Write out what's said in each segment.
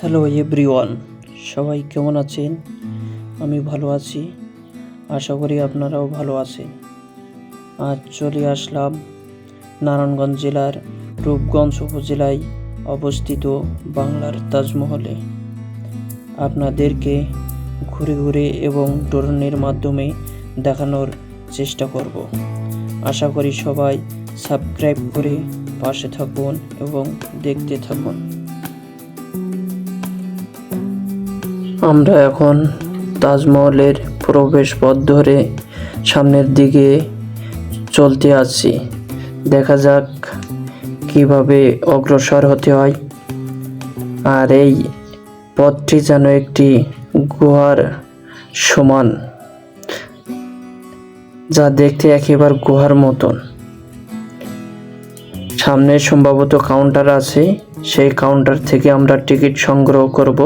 Hello everyone, সবাই কেমন আছেন? আমি ভালো আছি, আশা করি আপনারাও ভালো আছেন। আজ চলে আসলাম নারায়ণগঞ্জ জেলার রূপগঞ্জ উপজেলায় অবস্থিত বাংলার তাজমহলে। আপনাদেরকে ঘুরে ঘুরে এবং ড্রোনের মাধ্যমে দেখানোর চেষ্টা করব। আশা করি সবাই সাবস্ক্রাইব করে পাশে থাকুন এবং দেখতে থাকুন। আমরা এখন তাজমহলের প্রবেশ পথ ধরে সামনের দিকে চলতে আছি। দেখা যাক কিভাবে অগ্রসর হতে হয়। আর এই পথটি যেন একটি গুহার সমান, যা দেখতে একেবারে গুহার মতন। সামনে সম্ভবত কাউন্টার আছে, সেই কাউন্টার থেকে আমরা টিকিট সংগ্রহ করব।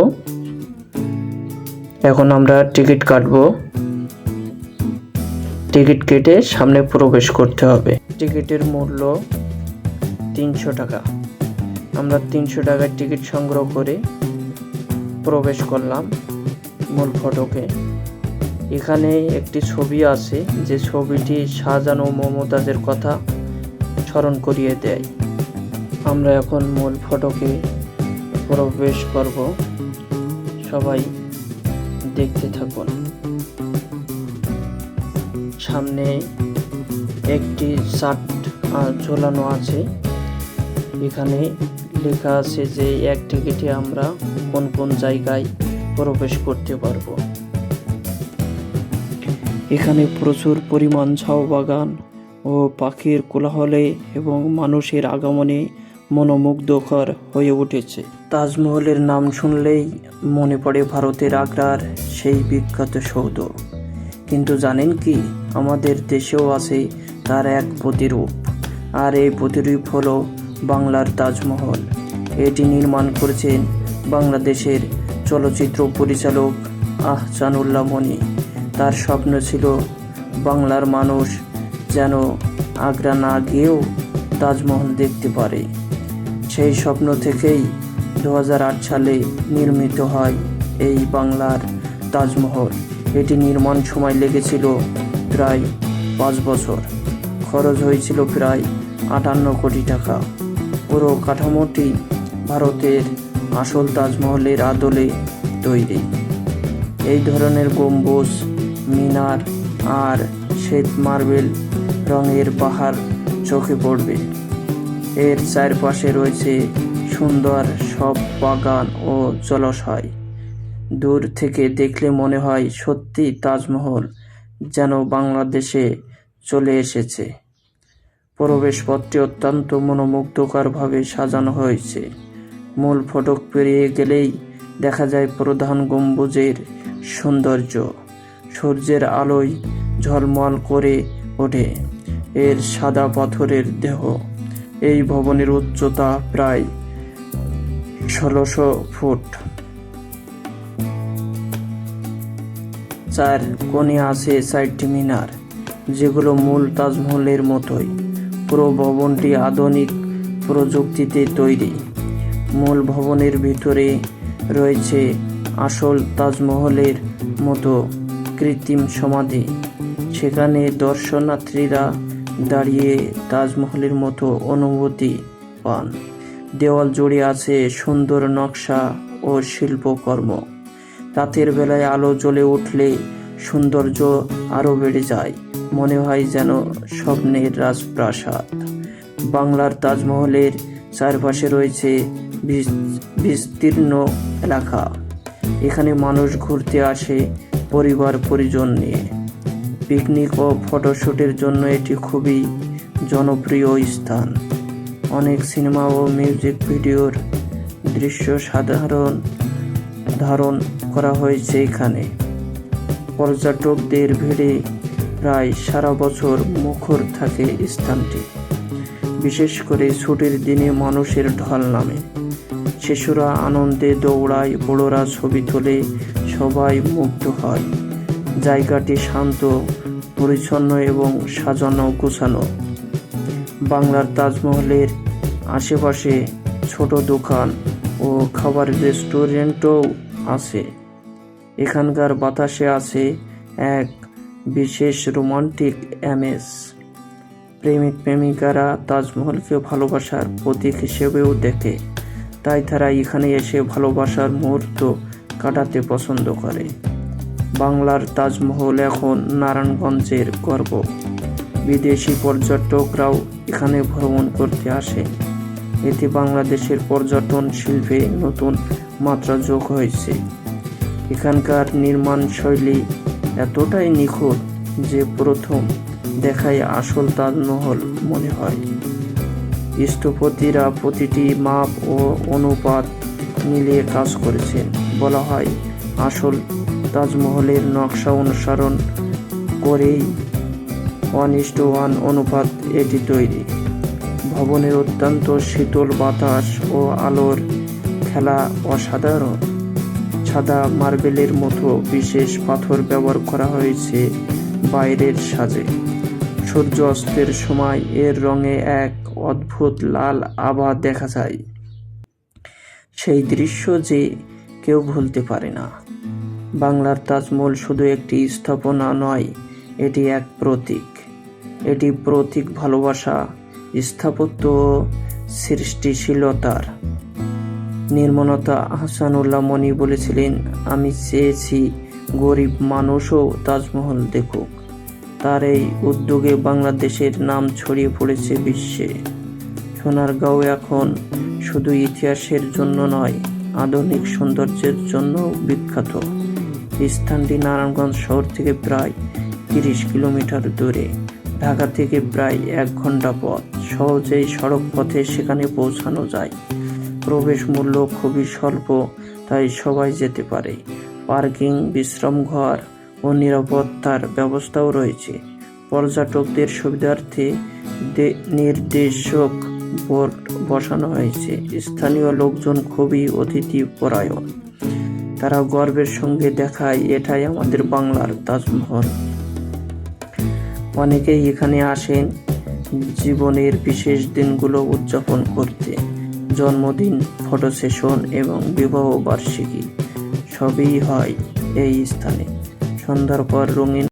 এখন আমরা টিকিট কাটব। টিকিট কেটে সামনে প্রবেশ করতে হবে। টিকিটের মূল্য 300 টাকা। আমরা 300 টাকার টিকিট সংগ্রহ করে প্রবেশ করলাম মূল ফটকে। এখানে একটি ছবি আছে, যে ছবিটি শাহজাহান ও মমতাজের কথা স্মরণ করিয়ে দেয়। আমরা এখন মূল ফটকে প্রবেশ করব, সবাই দেখতে থাকুন। সামনে একটি চার্ট ঝোলানো আছে, এখানে লেখা আছে যে এক টিকিটে আমরা কোন কোন জায়গায় প্রবেশ করতে পারব। এখানে প্রচুর পরিমাণ ঝাউ বাগান ও পাখির কোলাহলে এবং মানুষের আগমনে মনোমুগ্ধকর হয়ে উঠেছে। তাজমহলের নাম শুনলেই মনে পড়ে ভারতের আগ্রার সেই বিখ্যাত সৌধ। কিন্তু জানেন কি, আমাদের দেশেও আছে তার এক প্রতিরূপ, আর এই প্রতিরূপ হলো বাংলার তাজমহল। এটি নির্মাণ করেছেন বাংলাদেশের চলচ্চিত্র পরিচালক আহসানুল্লাহ মনি। তার স্বপ্ন ছিল বাংলার মানুষ যেন আগ্রা না গিয়েও তাজমহল দেখতে পারে। সেই স্বপ্ন থেকেই 2008 সালে নির্মিত হয় এই বাংলার তাজমহল। এটি নির্মাণ সময় লেগেছিল প্রায় 5 বছর। খরচ হয়েছিল প্রায় 58 কোটি টাকা। পুরো কাঠামোটি ভারতের আসল তাজমহলের আদলে তৈরি। এই ধরনের গম্বুজ, মিনার আর শ্বেত মার্বেল রঙের পাহাড় চোখে পড়বে। এর চারপাশে রয়েছে সুন্দর সব বাগান ও জলাশয়। দূর থেকে দেখলে মনে হয় সত্যি তাজমহল যেন বাংলাদেশে চলে এসেছে। প্রবেশ পথটি অত্যন্ত মনোমুগ্ধকরভাবে সাজানো হয়েছে। মূল ফটক পেরিয়ে গেলেই দেখা যায় প্রধান গম্বুজের সৌন্দর্য। সূর্যের আলোয় ঝলমল করে ওঠে এর সাদা পাথরের দেহ। এই ভবনের উচ্চতা প্রায় 1600 ফুট। চার কোণে আছে 4টি মিনার, যেগুলো মূল তাজমহলের মতোই। পুরো ভবনটি আধুনিক প্রযুক্তিতে তৈরি। মূল ভবনের ভিতরে রয়েছে আসল তাজমহলের মতো কৃত্রিম সমাধি। সেখানে দর্শনার্থীরা দাঁড়িয়ে তাজমহলের মতো অনুভূতি পান। দেওয়াল জুড়ে আছে সুন্দর নকশা ও শিল্পকর্ম। রাতের বেলায় আলো জ্বলে উঠলে সৌন্দর্য আরও বেড়ে যায়, মনে হয় যেন স্বপ্নের রাজপ্রাসাদ। বাংলার তাজমহলের চারপাশে রয়েছে বিস্তীর্ণ এলাকা। এখানে মানুষ ঘুরতে আসে পরিবার পরিজন নিয়ে। পিকনিক ও ফটোশ্যুটের জন্য এটি খুবই জনপ্রিয় স্থান। অনেক সিনেমা ও মিউজিক ভিডিওর দৃশ্য ধারণ করা হয়েছে এখানে। পর্যটকদের ভিড়ে প্রায় সারা বছর মুখর থাকে স্থানটি। বিশেষ করে ছুটির দিনে মানুষের ঢল নামে। শিশুরা আনন্দে দৌড়ায়, বড়রা ছবি তোলে, সবাই মুগ্ধ হয়। জায়গাটি শান্ত, পরিচ্ছন্ন এবং সাজানো গোছানো। বাংলার তাজমহলের আশেপাশে ছোট দোকান ও খাবার রেস্টুরেন্টও আছে। এখানকার বাতাসে আছে এক বিশেষ রোমান্টিক আমেজ। প্রেমিক প্রেমিকারা তাজমহলকে ভালোবাসার প্রতীক হিসেবেও দেখে, তাই তারা এখানে এসে ভালোবাসার মুহূর্ত কাটাতে পছন্দ করে। বাংলার তাজমহল এখন নারায়ণগঞ্জের গর্ব। বিদেশি পর্যটকরাও এখানে ভ্রমণ করতে আসে। এতে বাংলাদেশের পর্যটন শিল্পে নতুন মাত্রা যোগ হয়েছে। এখানকার নির্মাণ শৈলী এতটাই নিখুঁত যে প্রথম দেখায় আসল তাজমহল মনে হয়। স্থপতিরা প্রতিটি মাপ ও অনুপাত মিলিয়ে কাজ করেছেন। বলা হয় আসল তাজমহলের নকশা অনুসরণ করেই 1:1 অনুপাত এটি তৈরি। ভবনের অত্যন্ত শীতল বাতাস ও আলোর খেলা অসাধারণ। সাদা মার্বেলের মতো বিশেষ পাথর ব্যবহার করা হয়েছে বাইরের সাজে। সূর্য অস্তের সময় এর রঙে এক অদ্ভুত লাল আভা দেখা যায়। সেই দৃশ্য যে কেউ ভুলতে পারে না। বাংলার তাজমহল শুধু একটি স্থাপনা নয়, এটি এক প্রতীক। এটি প্রতীক ভালোবাসা, স্থাপত্য ও সৃষ্টিশীলতার। নির্মাতা আহসানুল্লাহ মনি বলেছিলেন, আমি চেয়েছি গরিব মানুষও তাজমহল দেখুক। তার এই উদ্যোগে বাংলাদেশের নাম ছড়িয়ে পড়েছে বিশ্বে। সোনারগাঁও এখন শুধু ইতিহাসের জন্য নয়, আধুনিক সৌন্দর্যের জন্য বিখ্যাত। স্থানটি নারায়ণগঞ্জ শহর থেকে প্রায় 30 কিলোমিটার দূরে। ঢাকা থেকে প্রায় 1 ঘন্টা পথ। সহজেই সড়ক পথে সেখানে পৌঁছানো যায়। প্রবেশ মূল্য খুবই স্বল্প, তাই সবাই যেতে পারে। পার্কিং, বিশ্রামঘর ও নিরাপত্তার ব্যবস্থাও রয়েছে। পর্যটকদের সুবিধার্থে নির্দেশক বোর্ড বসানো হয়েছে। স্থানীয় লোকজন খুবই অতিথিপরায়ণ। তারা গর্বের সঙ্গে দেখায়, এটাই আমাদের বাংলার তাজমহল। অনেকেই এখানে আসেন জীবনের বিশেষ দিনগুলো উদযাপন করতে। জন্মদিন, ফটো সেশন এবং বিবাহ বার্ষিকী সবই হয় এই স্থানে। সন্ধ্যার পর রঙিন